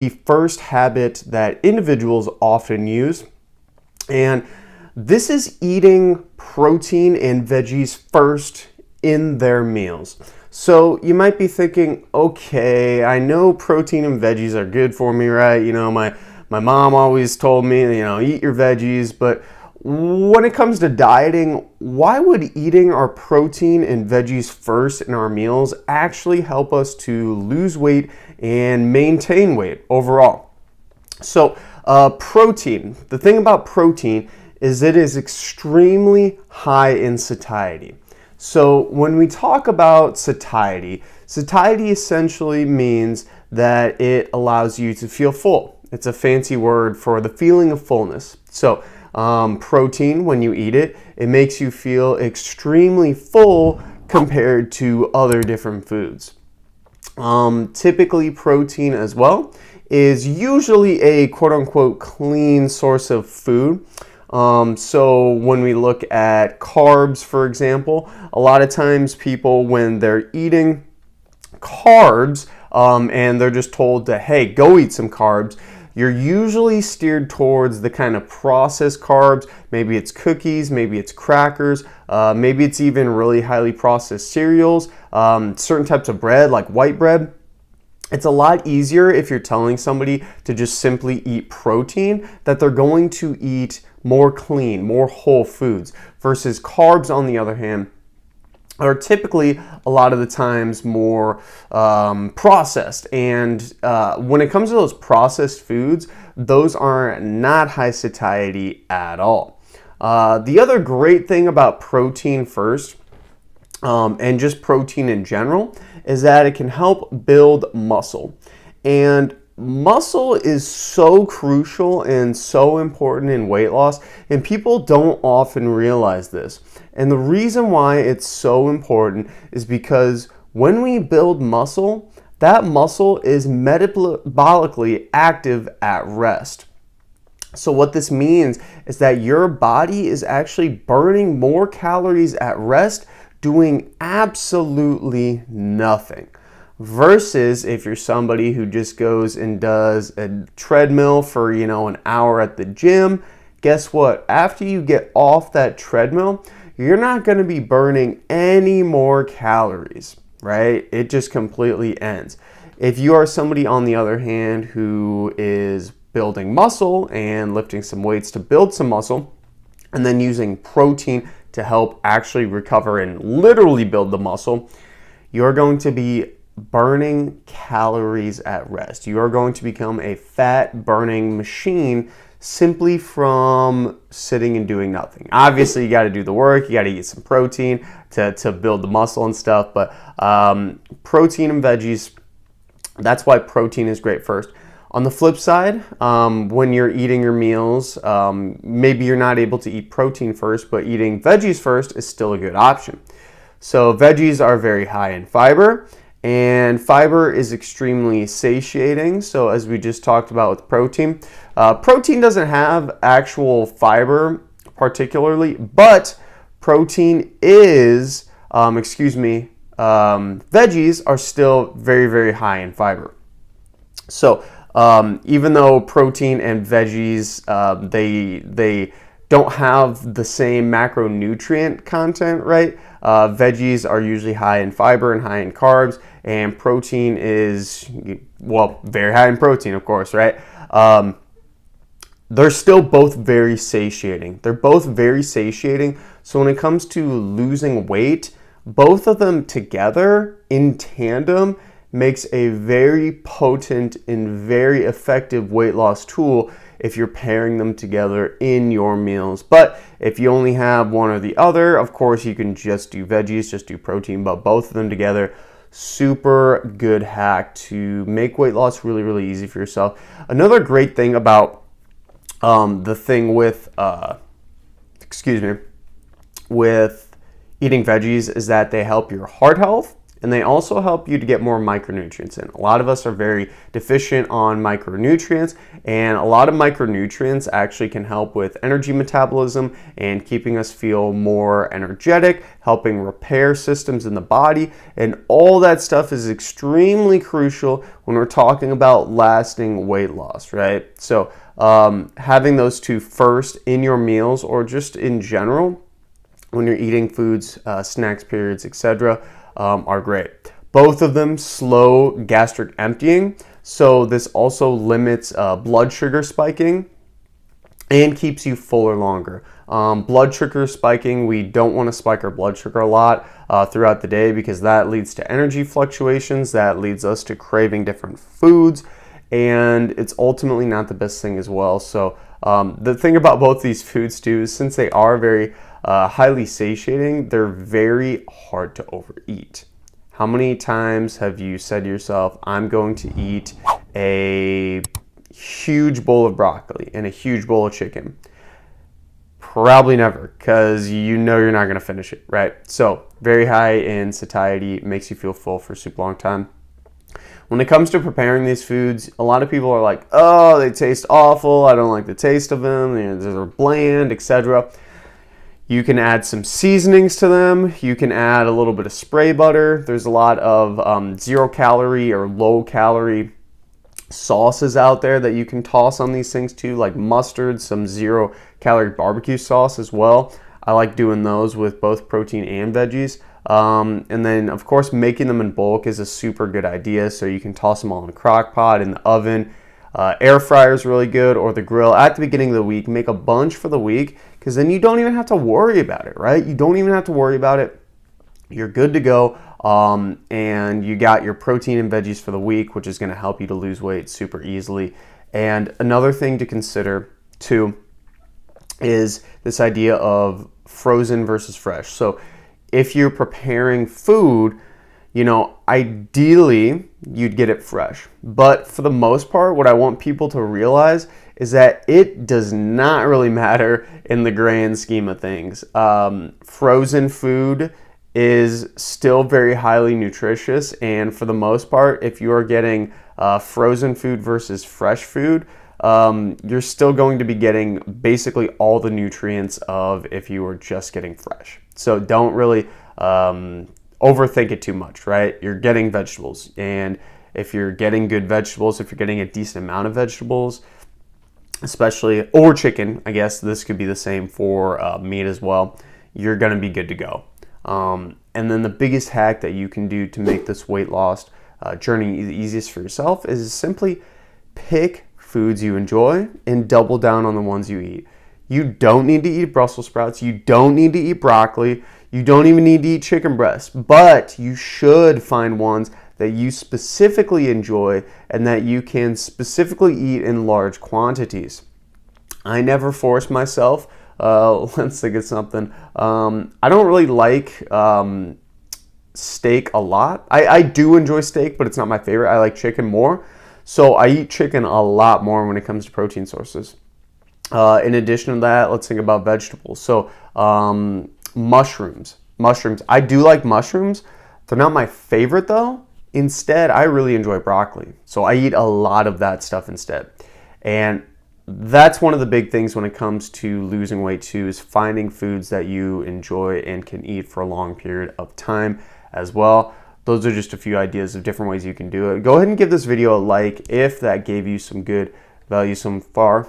the first habit that individuals often use. And this is eating protein and veggies first in their meals. So you might be thinking, okay, I know protein and veggies are good for me, right? You know, my mom always told me, you know, eat your veggies, but when it comes to dieting, why would eating our protein and veggies first in our meals actually help us to lose weight and maintain weight overall? So protein, the thing about protein is it is extremely high in satiety. So when we talk about satiety, satiety essentially means that it allows you to feel full. It's a fancy word for the feeling of fullness. So protein, when you eat it, it makes you feel extremely full compared to other different foods. Typically protein as well is usually a quote-unquote clean source of food. So when we look at carbs, for example, a lot of times people, when they're eating carbs and they're just told to, hey, go eat some carbs, you're usually steered towards the kind of processed carbs. Maybe it's cookies, maybe it's crackers, maybe it's even really highly processed cereals, certain types of bread like white bread. It's a lot easier if you're telling somebody to just simply eat protein, that they're going to eat more clean, more whole foods, versus carbs, on the other hand, are typically a lot of the times more processed. And when it comes to those processed foods, those are not high satiety at all. The other great thing about protein first, and just protein in general, is that it can help build muscle. And muscle is so crucial and so important in weight loss, and people don't often realize this. And the reason why it's so important is because when we build muscle, that muscle is metabolically active at rest. So what this means is that your body is actually burning more calories at rest doing absolutely nothing. Versus if you're somebody who just goes and does a treadmill for, you know, an hour at the gym, guess what? After you get off that treadmill, you're not going to be burning any more calories, right? It just completely ends. If you are somebody, on the other hand, who is building muscle and lifting some weights to build some muscle, and then using protein to help actually recover and literally build the muscle, you're going to be burning calories at rest. You are going to become a fat burning machine simply from sitting and doing nothing. Obviously, you got to do the work. You got to eat some protein to build the muscle and stuff. But protein and veggies, that's why protein is great first. On the flip side, when you're eating your meals, maybe you're not able to eat protein first, but eating veggies first is still a good option. So veggies are very high in fiber, and fiber is extremely satiating. So as we just talked about with protein, protein doesn't have actual fiber particularly, but protein is, veggies are still very, very high in fiber. So even though protein and veggies, they don't have the same macronutrient content, right? Veggies are usually high in fiber and high in carbs, and protein is, well, very high in protein, of course, right? They're still both very satiating. They're both very satiating. So when it comes to losing weight, both of them together in tandem makes a very potent and very effective weight loss tool if you're pairing them together in your meals. But if you only have one or the other, of course you can just do veggies, just do protein, but both of them together, super good hack to make weight loss really, really easy for yourself. Another great thing about the thing with with eating veggies is that they help your heart health And they also help you to get more micronutrients in. A lot of us are very deficient on micronutrients, and a lot of micronutrients actually can help with energy metabolism and keeping us feel more energetic, helping repair systems in the body, and all that stuff is extremely crucial when we're talking about lasting weight loss, right? So having those two first in your meals, or just in general when you're eating foods, snacks, periods, etc., are great. Both of them slow gastric emptying, so this also limits blood sugar spiking and keeps you fuller longer. Blood sugar spiking, we don't want to spike our blood sugar a lot throughout the day, because that leads to energy fluctuations, that leads us to craving different foods, and it's ultimately not the best thing as well. So the thing about both these foods too is, since they are very highly satiating, they're very hard to overeat. How many times have you said to yourself, I'm going to eat a huge bowl of broccoli and a huge bowl of chicken? Probably never, because you know you're not going to finish it, right? So very high in satiety, makes you feel full for a super long time. When it comes to preparing these foods, a lot of people are like, oh, they taste awful, I don't like the taste of them, they're bland, etc. You can add some seasonings to them. You can add a little bit of spray butter. There's a lot of 0 calorie or low calorie sauces out there that you can toss on these things too, like mustard, some 0 calorie barbecue sauce as well. I like doing those with both protein and veggies. And then of course making them in bulk is a super good idea. So you can toss them all in a crock pot, in the oven. Air fryer is really good, or the grill at the beginning of the week. Make a bunch for the week, because then you don't even have to worry about it, right? You don't even have to worry about it. You're good to go, and you got your protein and veggies for the week, which is going to help you to lose weight super easily. And another thing to consider too is this idea of frozen versus fresh. So if you're preparing food, ideally you'd get it fresh. But for the most part, what I want people to realize is that it does not really matter in the grand scheme of things. Frozen food is still very highly nutritious, and for the most part, if you are getting frozen food versus fresh food, you're still going to be getting basically all the nutrients of if you were just getting fresh. So don't really overthink it too much, right? You're getting vegetables, and if you're getting good vegetables, if you're getting a decent amount of vegetables, especially, or chicken, I guess this could be the same for meat as well, you're going to be good to go. And then the biggest hack that you can do to make this weight loss journey the easiest for yourself is simply pick foods you enjoy and double down on the ones you eat. You don't need to eat Brussels sprouts. You don't need to eat broccoli. You don't even need to eat chicken breast, but you should find ones that you specifically enjoy and that you can specifically eat in large quantities. I never force myself. Let's think of something. I don't really like steak a lot. I do enjoy steak, but it's not my favorite. I like chicken more. So I eat chicken a lot more when it comes to protein sources. In addition to that, let's think about vegetables. So mushrooms. I do like mushrooms. They're not my favorite though. Instead, I really enjoy broccoli. So I eat a lot of that stuff instead. And that's one of the big things when it comes to losing weight too, is finding foods that you enjoy and can eat for a long period of time as well. Those are just a few ideas of different ways you can do it. Go ahead and give this video a like if that gave you some good value so far.